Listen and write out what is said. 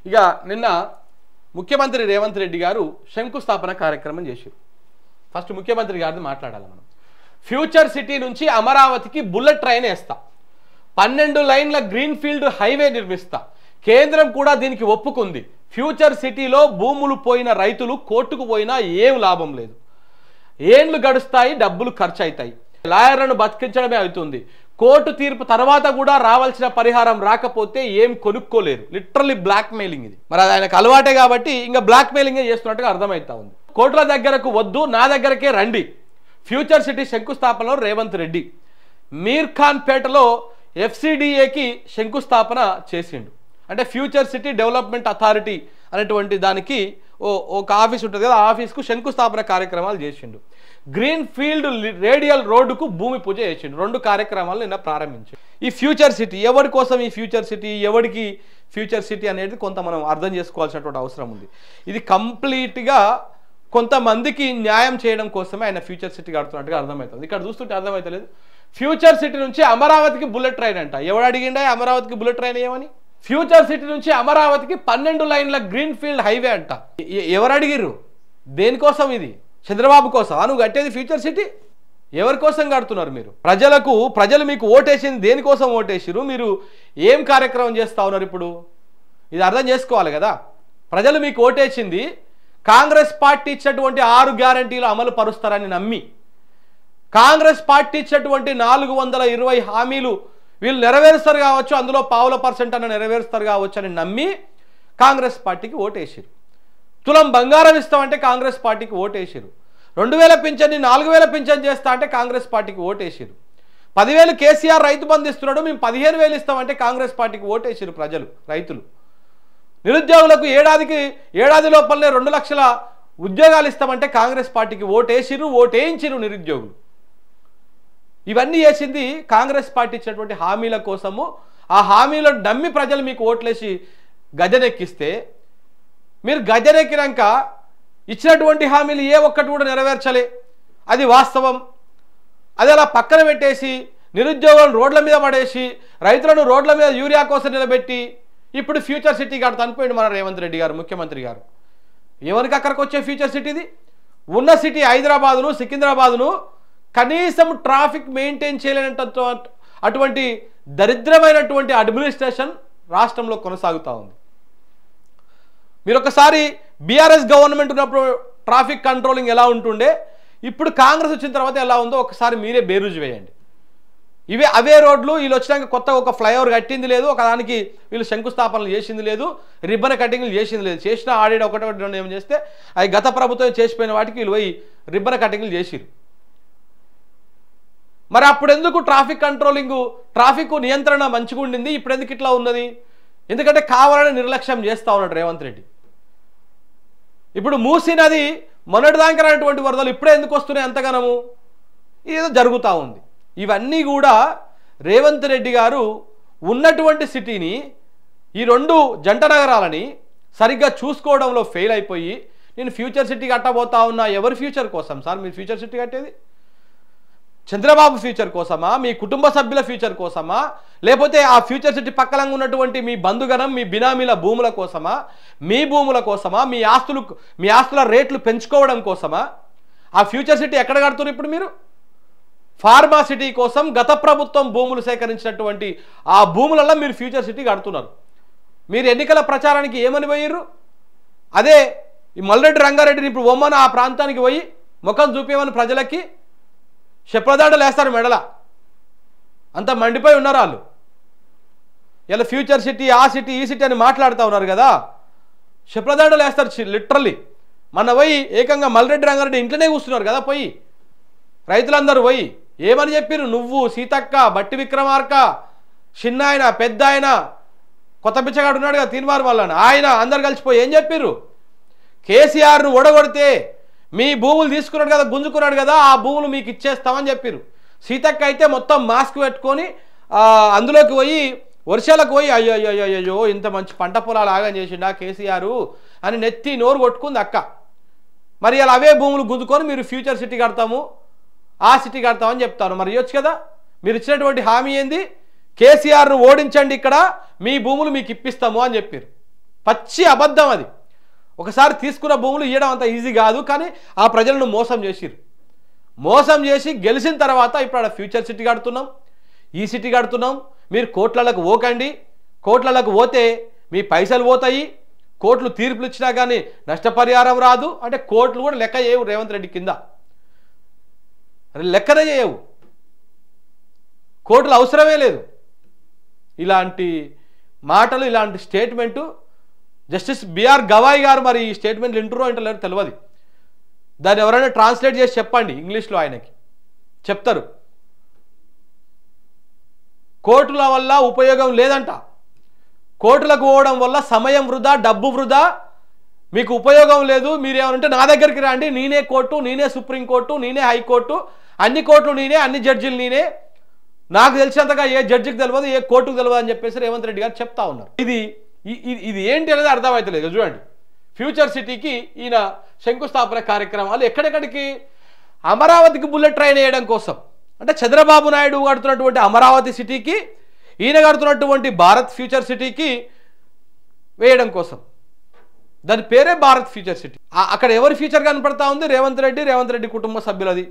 ఇక నిన్న ముఖ్యమంత్రి రేవంత్ రెడ్డి గారు శంకుస్థాపన కార్యక్రమం చేశారు. ఫస్ట్ ముఖ్యమంత్రి గారిని మాట్లాడాలి మనం. ఫ్యూచర్ సిటీ నుంచి అమరావతికి బుల్లెట్ ట్రైన్ వేస్తా, 12 లైన్ల గ్రీన్ఫీల్డ్ హైవే నిర్మిస్తా, కేంద్రం కూడా దీనికి ఒప్పుకుంది. ఫ్యూచర్ సిటీలో భూములు పోయిన రైతులు కోర్టుకు పోయినా ఏం లాభం లేదు, ఏండ్లు గడుస్తాయి, డబ్బులు ఖర్చు అవుతాయి, లాయర్లను బతికించడమే అవుతుంది. కోర్టు తీర్పు తర్వాత కూడా రావాల్సిన పరిహారం రాకపోతే ఏం కొనుక్కోలేరు. లిటరల్లీ బ్లాక్ మెయిలింగ్ ఇది. మరి అది ఆయనకు అలవాటే కాబట్టి ఇంకా బ్లాక్ మెయిలింగే చేస్తున్నట్టుగా అర్థమవుతా ఉంది. కోర్టుల దగ్గరకు వద్దు, నా దగ్గరకే రండి. ఫ్యూచర్ సిటీ శంకుస్థాపనలో రేవంత్ రెడ్డి మీర్ ఖాన్ పేటలో FCDAకి శంకుస్థాపన చేసిండు. అంటే ఫ్యూచర్ సిటీ డెవలప్మెంట్ అథారిటీ అనేటువంటి దానికి ఒక ఆఫీస్ ఉంటుంది కదా, ఆ ఆఫీస్కు శంకుస్థాపన కార్యక్రమాలు చేసిండు. గ్రీన్ ఫీల్డ్ రేడియల్ రోడ్డుకు భూమి పూజ చేసిండు. 2 కార్యక్రమాలు నిన్న ప్రారంభించాడు. ఈ ఫ్యూచర్ సిటీ ఎవరి కోసం, ఈ ఫ్యూచర్ సిటీ ఎవరికి ఫ్యూచర్ సిటీ అనేది కొంత మనం అర్థం చేసుకోవాల్సినటువంటి అవసరం ఉంది. ఇది కంప్లీట్గా కొంతమందికి న్యాయం చేయడం కోసమే ఆయన ఫ్యూచర్ సిటీ కడుతున్నట్టుగా అర్థమవుతుంది. ఇక్కడ చూస్తుంటే అర్థమవుతలేదు. ఫ్యూచర్ సిటీ నుంచి అమరావతికి బుల్లెట్ ట్రైన్ అంట. ఎవడు అడిగిండా అమరావతికి బుల్లెట్ ట్రైన్ ఏమని? ఫ్యూచర్ సిటీ నుంచి అమరావతికి 12 లైన్ల గ్రీన్ ఫీల్డ్ హైవే అంట. ఎవరు అడిగిర్రు? దేనికోసం ఇది? చంద్రబాబు కోసం నువ్వు కట్టేది ఫ్యూచర్ సిటీ? ఎవరి కోసం కడుతున్నారు మీరు? ప్రజలు మీకు ఓటేసింది దేనికోసం ఓటేసిరు? మీరు ఏం కార్యక్రమం చేస్తా ఉన్నారు ఇప్పుడు? ఇది అర్థం చేసుకోవాలి కదా. ప్రజలు మీకు ఓటేసింది కాంగ్రెస్ పార్టీ ఇచ్చినటువంటి 6 గ్యారంటీలు అమలు పరుస్తారని నమ్మి, కాంగ్రెస్ పార్టీ ఇచ్చినటువంటి 420 హామీలు వీళ్ళు నెరవేరుస్తారు కావచ్చు, అందులో 0.5% అన్న నెరవేరుస్తారు కావచ్చు అని నమ్మి కాంగ్రెస్ పార్టీకి ఓటేసిరు. తులం బంగారం ఇస్తామంటే కాంగ్రెస్ పార్టీకి ఓటేసిరు. 2000 పింఛన్ని 4000 పింఛన్ చేస్తా అంటే కాంగ్రెస్ పార్టీకి ఓటేసిరు. 10,000 కేసీఆర్ రైతు బంధు ఇస్తున్నాడు, మేము 15,000 ఇస్తామంటే కాంగ్రెస్ పార్టీకి ఓటేసిరు ప్రజలు, రైతులు. నిరుద్యోగులకు ఏడాది లోపలనే 2 లక్షల ఉద్యోగాలు ఇస్తామంటే కాంగ్రెస్ పార్టీకి ఓటేయించిరు నిరుద్యోగులు. ఇవన్నీ చేసింది కాంగ్రెస్ పార్టీ ఇచ్చినటువంటి హామీల కోసము. ఆ హామీలను నమ్మి ప్రజలు మీకు ఓట్లేసి గద్దెనెక్కిస్తే, మీరు గద్దెనెక్కినాక ఇచ్చినటువంటి హామీలు ఏ ఒక్కటి కూడా నెరవేర్చలే, అది వాస్తవం. అది అలా పక్కన పెట్టేసి నిరుద్యోగులను రోడ్ల మీద పడేసి రైతులను రోడ్ల మీద యూరియా కోసం నిలబెట్టి ఇప్పుడు ఫ్యూచర్ సిటీ కడతా అనిపోయింది మన రేవంత్ రెడ్డి గారు, ముఖ్యమంత్రి గారు. ఎవరికి అక్కడికి వచ్చే ఫ్యూచర్ సిటీది? ఉన్న సిటీ హైదరాబాదును, సికింద్రాబాదును కనీసం ట్రాఫిక్ మెయింటైన్ చేయలేనంత అటువంటి దరిద్రమైనటువంటి అడ్మినిస్ట్రేషన్ రాష్ట్రంలో కొనసాగుతూ ఉంది. మీరు ఒకసారి బీఆర్ఎస్ గవర్నమెంట్ ఉన్నప్పుడు ట్రాఫిక్ కంట్రోలింగ్ ఎలా ఉంటుండే, ఇప్పుడు కాంగ్రెస్ వచ్చిన తర్వాత ఎలా ఉందో ఒకసారి మీరే బేరుజు వేయండి. అవే రోడ్లు వీళ్ళు వచ్చినాక కొత్తగా ఒక ఫ్లైఓవర్ కట్టింది లేదు, ఒకదానికి వీళ్ళు శంకుస్థాపనలు చేసింది లేదు, రిబ్బన్ కటింగ్లు చేసింది లేదు. చేసిన ఆడిన ఒకటి ఏం చేస్తే అవి గత ప్రభుత్వం చేసిపోయిన వాటికి వీళ్ళు పోయి రిబ్బన్ కటింగ్లు చేసిరు. మరి అప్పుడు ఎందుకు ట్రాఫిక్ నియంత్రణ మంచిగా ఉండింది, ఇప్పుడు ఎందుకు ఇట్లా ఉన్నది? ఎందుకంటే కావాలని నిర్లక్ష్యం చేస్తూ ఉన్నాడు రేవంత్ రెడ్డి. ఇప్పుడు మూసీ నది మొన్నటిదాకా రానటువంటి వరదలు ఇప్పుడే ఎందుకు వస్తున్నాయి అంతగానము? ఇదేదో జరుగుతూ ఉంది. ఇవన్నీ కూడా రేవంత్ రెడ్డి గారు ఉన్నటువంటి సిటీని, ఈ 2 జంట నగరాలని సరిగ్గా చూసుకోవడంలో ఫెయిల్ అయిపోయి, నేను ఫ్యూచర్ సిటీ కట్టబోతా ఉన్నా. ఎవరి ఫ్యూచర్ కోసం సార్ మీరు ఫ్యూచర్ సిటీ కట్టేది? చంద్రబాబు ఫ్యూచర్ కోసమా? మీ కుటుంబ సభ్యుల ఫ్యూచర్ కోసమా? లేకపోతే ఆ ఫ్యూచర్ సిటీ పక్కలంగా ఉన్నటువంటి మీ బంధుగణం, మీ బినామీల భూముల కోసమా? మీ భూముల కోసమా? మీ ఆస్తుల రేట్లు పెంచుకోవడం కోసమా? ఆ ఫ్యూచర్ సిటీ ఎక్కడ కడుతున్నారు ఇప్పుడు మీరు? ఫార్మా సిటీ కోసం గత ప్రభుత్వం భూములు సేకరించినటువంటి ఆ భూములలో మీరు ఫ్యూచర్ సిటీ కడుతున్నారు. మీరు ఎన్నికల ప్రచారానికి ఏమని పోయిర్రు? అదే ఈ మల్రెడ్డి రంగారెడ్డిని ఇప్పుడు ఒమ్మన ఆ ప్రాంతానికి పోయి ముఖం చూపేమని ప్రజలకి శప్రదాటలు వేస్తారు మెడల. అంత మండిపోయి ఉన్నారు వాళ్ళు. ఇలా ఫ్యూచర్ సిటీ, ఆ సిటీ, ఈ సిటీ అని మాట్లాడుతూ ఉన్నారు కదా, శప్రదాటలు వేస్తారు లిటరల్లీ. మన పోయి ఏకంగా మల్రెడ్డి రంగారెడ్డి ఇంట్లోనే కూర్చున్నారు కదా, పోయి రైతులందరూ పోయి ఏమని చెప్పిర్రు? నువ్వు, సీతక్క, బట్టి విక్రమార్క, చిన్న ఆయన, పెద్ద ఆయన, కొత్త బిచ్చగాడు ఉన్నాడు కదా తీన్మార్ వాళ్ళని, ఆయన అందరు కలిసిపోయి ఏం చెప్పిర్రు? కేసీఆర్ను ఓడగొడితే మీ భూములు తీసుకున్నాడు కదా, గుంజుకున్నాడు కదా, ఆ భూములు మీకు ఇచ్చేస్తామని చెప్పిర్రు. సీతక్క అయితే మొత్తం మాస్క్ పెట్టుకొని అందులోకి పోయి వర్షాలకు పోయి అయ్యో ఇంత మంచి పంట పొలాలు ఆగం చేసిండా కేసీఆర్ అని నెత్తి నోరు కొట్టుకుంది అక్క. మరి అలా అవే భూములు గుంజుకొని మీరు ఫ్యూచర్ సిటీ కడతాము, ఆ సిటీ కడతామని చెప్తాను. మరి ఇవ్వచ్చు కదా. మీరు ఇచ్చినటువంటి హామీ ఏంది? కేసీఆర్ను ఓడించండి, ఇక్కడ మీ భూములు మీకు ఇప్పిస్తాము అని చెప్పారు. పచ్చి అబద్ధం అది. ఒకసారి తీసుకున్న భూములు ఇవ్వడం అంత ఈజీ కాదు, కానీ ఆ ప్రజలను మోసం చేసిరు. మోసం చేసి గెలిచిన తర్వాత ఇప్పుడు ఆడ ఫ్యూచర్ సిటీ కడుతున్నాం, ఈ సిటీ కడుతున్నాం, మీరు కోట్లకు పోకండి, కోట్లకు పోతే మీ పైసలు పోతాయి, కోట్లు తీర్పులు ఇచ్చినా కానీ నష్టపరిహారం రాదు అంటే కోట్లు కూడా లెక్క చేయవు రేవంత్ రెడ్డి కింద, లెక్కనే చేయవు, కోర్టులు అవసరమే లేదు. ఇలాంటి మాటలు, ఇలాంటి స్టేట్మెంటు జస్టిస్ బిఆర్ గవాయ్ గారు మరి ఈ స్టేట్మెంట్లు వింటురో వింటలేరో తెలియదు. దాన్ని ఎవరైనా ట్రాన్స్లేట్ చేసి చెప్పండి ఇంగ్లీష్లో, ఆయనకి చెప్తారు. కోర్టుల వల్ల ఉపయోగం లేదంట, కోర్టులకు పోవడం వల్ల సమయం వృధా, డబ్బు వృధా, మీకు ఉపయోగం లేదు. మీరేమంటే నా దగ్గరికి రండి, నేనే కోర్టు, నేనే సుప్రీంకోర్టు, నేనే హైకోర్టు, అన్ని కోర్టులు నేనే, అన్ని జడ్జిలు నేనే, నాకు తెలిసినంతగా ఏ జడ్జికి తెలియదు, ఏ కోర్టుకు తెలియదు అని చెప్పేసి రేవంత్ రెడ్డి గారు చెప్తా ఉన్నారు. ఇది ఏంటి అనేది అర్థమవుతలేదు. చూడండి, ఫ్యూచర్ సిటీకి ఈయన శంకుస్థాపన కార్యక్రమాలు ఎక్కడెక్కడికి, అమరావతికి బుల్లెట్ ట్రైన్ వేయడం కోసం, అంటే చంద్రబాబు నాయుడు కడుతున్నటువంటి అమరావతి సిటీకి ఈయన కడుతున్నటువంటి భారత్ ఫ్యూచర్ సిటీకి వేయడం కోసం. దాని పేరే భారత్ ఫ్యూచర్ సిటీ. అక్కడ ఎవరి ఫ్యూచర్ కనపడతా ఉంది? రేవంత్ రెడ్డి కుటుంబ సభ్యులది.